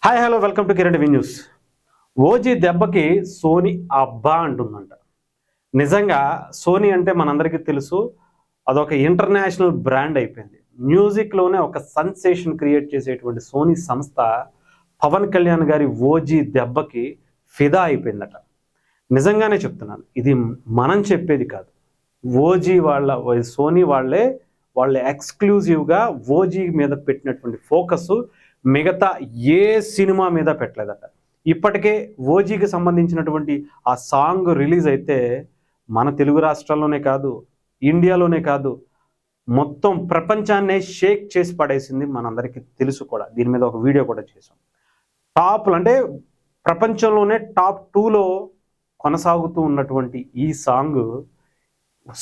Hi hello welcome to Kiran we news. OG దెబ్బకి Sony అబ్బా అంటుందంట. నిజంగా సోనీ అంటే మనందరికీ తెలుసు, అదొక ఇంటర్నేషనల్ బ్రాండ్ అయిపోయింది. మ్యూజిక్లోనే ఒక సెన్సేషన్ క్రియేట్ చేసేటువంటి సోనీ సంస్థ పవన్ కళ్యాణ్ గారి ఓజీ దెబ్బకి ఫిదా అయిపోయిందట. నిజంగానే చెప్తున్నాను, ఇది మనం చెప్పేది కాదు. ఓజీ సోనీ వాళ్ళే ఎక్స్క్లూజివ్గా ఓజీ మీద పెట్టినటువంటి ఫోకస్ మిగతా ఏ సినిమా మీద పెట్టలేదట. ఇప్పటికే ఓజీకి సంబంధించినటువంటి ఆ సాంగ్ రిలీజ్ అయితే మన తెలుగు రాష్ట్రాల్లోనే కాదు, ఇండియాలోనే కాదు, మొత్తం ప్రపంచాన్నే షేక్ చేసి పడేసింది. మనందరికీ తెలుసు కూడా. దీని మీద ఒక వీడియో కూడా చేసాం. అంటే ప్రపంచంలోనే టాప్ 2లో కొనసాగుతూ ఉన్నటువంటి ఈ సాంగ్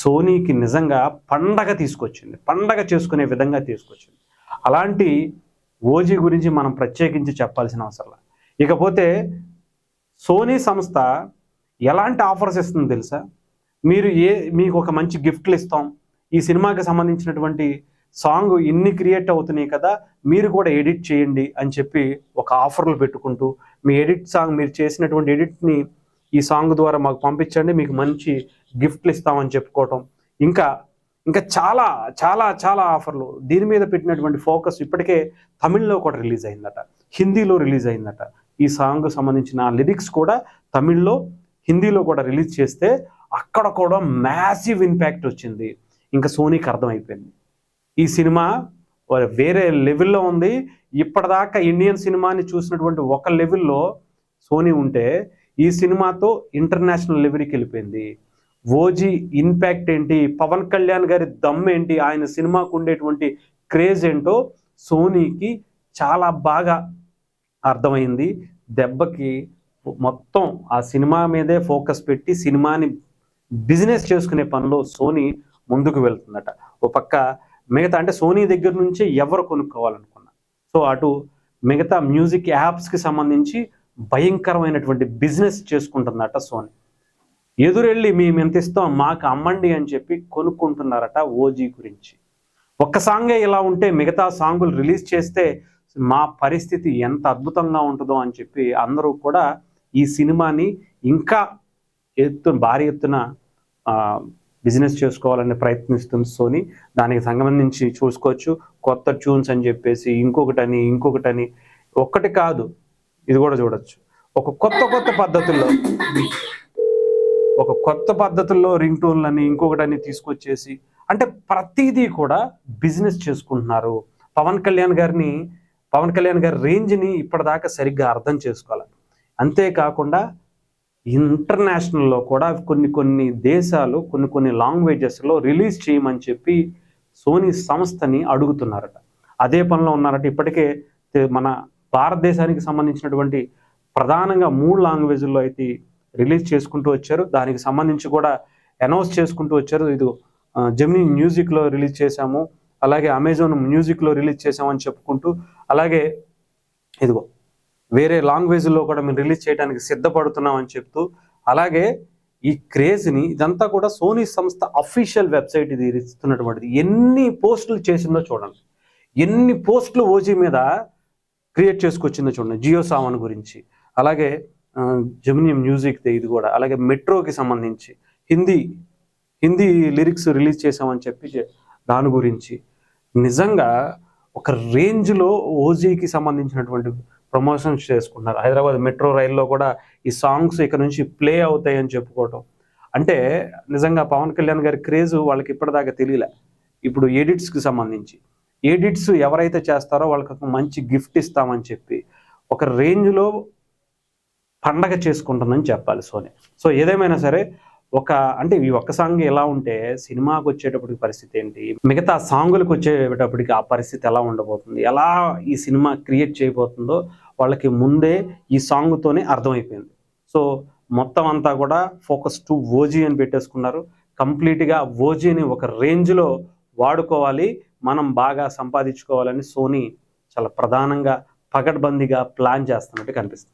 సోనీకి నిజంగా పండగ తీసుకొచ్చింది. పండగ చేసుకునే విధంగా తీసుకొచ్చింది. అలాంటి ఓజీ గురించి మనం ప్రత్యేకించి చెప్పాల్సిన అవసరం. ఇకపోతే సోనీ సంస్థ ఎలాంటి ఆఫర్స్ ఇస్తుందో తెలుసా? మీకు ఒక మంచి గిఫ్ట్లు ఇస్తాం, ఈ సినిమాకి సంబంధించినటువంటి సాంగ్ ఇన్ని క్రియేట్ అవుతున్నాయి కదా, మీరు కూడా ఎడిట్ చేయండి అని చెప్పి ఒక ఆఫర్లు పెట్టుకుంటూ, మీరు చేసినటువంటి ఎడిట్ని ఈ సాంగ్ ద్వారా మాకు పంపించండి, మీకు మంచి గిఫ్ట్లు ఇస్తామని చెప్పుకోవటం, ఇంకా చాలా చాలా చాలా ఆఫర్లు. దీని మీద పెట్టినటువంటి ఫోకస్ ఇప్పటికే తమిళ్లో కూడా రిలీజ్ అయిందట, హిందీలో రిలీజ్ అయిందట. ఈ సాంగ్ సంబంధించిన లిరిక్స్ కూడా తమిళ్లో, హిందీలో కూడా రిలీజ్ చేస్తే అక్కడ కూడా మ్యాసివ్ ఇంపాక్ట్ వచ్చింది. ఇంకా సోనీకి అర్థమైపోయింది, ఈ సినిమా వేరే లెవెల్లో ఉంది. ఇప్పటిదాకా ఇండియన్ సినిమాని చూసినటువంటి ఒక లెవెల్లో సోనీ ఉంటే, ఈ సినిమాతో ఇంటర్నేషనల్ లెవెల్కి వెళ్ళిపోయింది. ఓజీ ఇంపాక్ట్ ఏంటి, పవన్ కళ్యాణ్ గారి దమ్ ఏంటి, ఆయన సినిమాకు ఉండేటువంటి క్రేజ్ ఏంటో సోనీకి చాలా బాగా అర్థమైంది. దెబ్బకి మొత్తం ఆ సినిమా మీదే ఫోకస్ పెట్టి సినిమాని బిజినెస్ చేసుకునే పనిలో సోనీ ముందుకు వెళ్తుందట. ఓ పక్క మిగతా అంటే సోనీ దగ్గర నుంచి ఎవరు కొనుక్కోవాలనుకున్నా, సో అటు మిగతా మ్యూజిక్ యాప్స్కి సంబంధించి భయంకరమైనటువంటి బిజినెస్ చేసుకుంటుందట సోనీ. ఎదురెళ్ళి మేము ఎంత ఇస్తాం, మాకు అమ్మండి అని చెప్పి కొనుక్కుంటున్నారట ఓజీ గురించి. ఒక్క సాంగే ఇలా ఉంటే మిగతా సాంగులు రిలీజ్ చేస్తే మా పరిస్థితి ఎంత అద్భుతంగా ఉంటుందో అని చెప్పి అందరూ కూడా ఈ సినిమాని ఇంకా భారీ ఎత్తున బిజినెస్ చేసుకోవాలని ప్రయత్నిస్తుంది సోనీ. దానికి సంబంధించి చూసుకోవచ్చు, కొత్త ట్యూన్స్ అని చెప్పేసి ఇంకొకటని ఒక్కటి కాదు, ఇది కూడా చూడొచ్చు. ఒక కొత్త పద్ధతుల్లో రింగ్ టోన్లని ఇంకొకటని తీసుకొచ్చేసి, అంటే ప్రతిదీ కూడా బిజినెస్ చేసుకుంటున్నారు. పవన్ కళ్యాణ్ గారి రేంజ్ని ఇప్పటిదాకా సరిగ్గా అర్థం చేసుకోవాలి. అంతేకాకుండా ఇంటర్నేషనల్లో కూడా కొన్ని దేశాలు కొన్ని లాంగ్వేజెస్లో రిలీజ్ చేయమని చెప్పి సోనీ సంస్థని అడుగుతున్నారట. అదే పనిలో ఉన్నారట. ఇప్పటికే మన భారతదేశానికి సంబంధించినటువంటి ప్రధానంగా 3 లాంగ్వేజ్ల్లో అయితే రిలీజ్ చేసుకుంటూ వచ్చారు. దానికి సంబంధించి కూడా అనౌన్స్ చేసుకుంటూ వచ్చారు. ఇది జెమినీ మ్యూజిక్లో రిలీజ్ చేశాము, అలాగే అమెజాన్ మ్యూజిక్లో రిలీజ్ చేసామని చెప్పుకుంటూ, అలాగే ఇదిగో వేరే లాంగ్వేజ్లో కూడా మేము రిలీజ్ చేయడానికి సిద్ధపడుతున్నామని చెప్తూ, అలాగే ఈ క్రేజ్ని ఇదంతా కూడా సోనీ సంస్థ అఫీషియల్ వెబ్సైట్ ఇది ఇస్తున్నటువంటిది. ఎన్ని పోస్టులు చేసిందో చూడండి, ఎన్ని పోస్టులు ఓజీ మీద క్రియేట్ చేసుకొచ్చిందో చూడండి. జియో సావన్ గురించి, అలాగే జెమినీ మ్యూజిక్ ఇది కూడా, అలాగే మెట్రోకి సంబంధించి హిందీ లిరిక్స్ రిలీజ్ చేసామని చెప్పి దాని గురించి. నిజంగా ఒక రేంజ్లో ఓజీకి సంబంధించినటువంటి ప్రమోషన్స్ చేసుకుంటున్నారు. హైదరాబాద్ మెట్రో రైల్లో కూడా ఈ సాంగ్స్ ఇక్కడ నుంచి ప్లే అవుతాయని చెప్పుకోవటం. అంటే నిజంగా పవన్ కళ్యాణ్ గారి క్రేజ్ వాళ్ళకి ఇప్పటిదాకా తెలియలే. ఇప్పుడు ఎడిట్స్కి సంబంధించి ఎడిట్స్ ఎవరైతే చేస్తారో వాళ్ళకి ఒక మంచి గిఫ్ట్ ఇస్తామని చెప్పి ఒక రేంజ్లో పండగ చేసుకుంటుందని చెప్పాలి సోనీ. సో ఏదేమైనా సరే, అంటే ఈ ఒక్క సాంగ్ ఎలా ఉంటే సినిమాకి వచ్చేటప్పటికి పరిస్థితి ఏంటి, మిగతా సాంగులకు వచ్చేటప్పటికి ఆ పరిస్థితి ఎలా ఉండబోతుంది, ఎలా ఈ సినిమా క్రియేట్ చేయబోతుందో వాళ్ళకి ముందే ఈ సాంగ్తోనే అర్థమైపోయింది. సో మొత్తం అంతా కూడా ఫోకస్ టు ఓజీ అని పెట్టేసుకున్నారు. కంప్లీట్గా ఓజీని ఒక రేంజ్లో వాడుకోవాలి, మనం బాగా సంపాదించుకోవాలని సోనీ చాలా ప్రధానంగా పకడ్బందీగా ప్లాన్ చేస్తున్నట్టు కనిపిస్తుంది.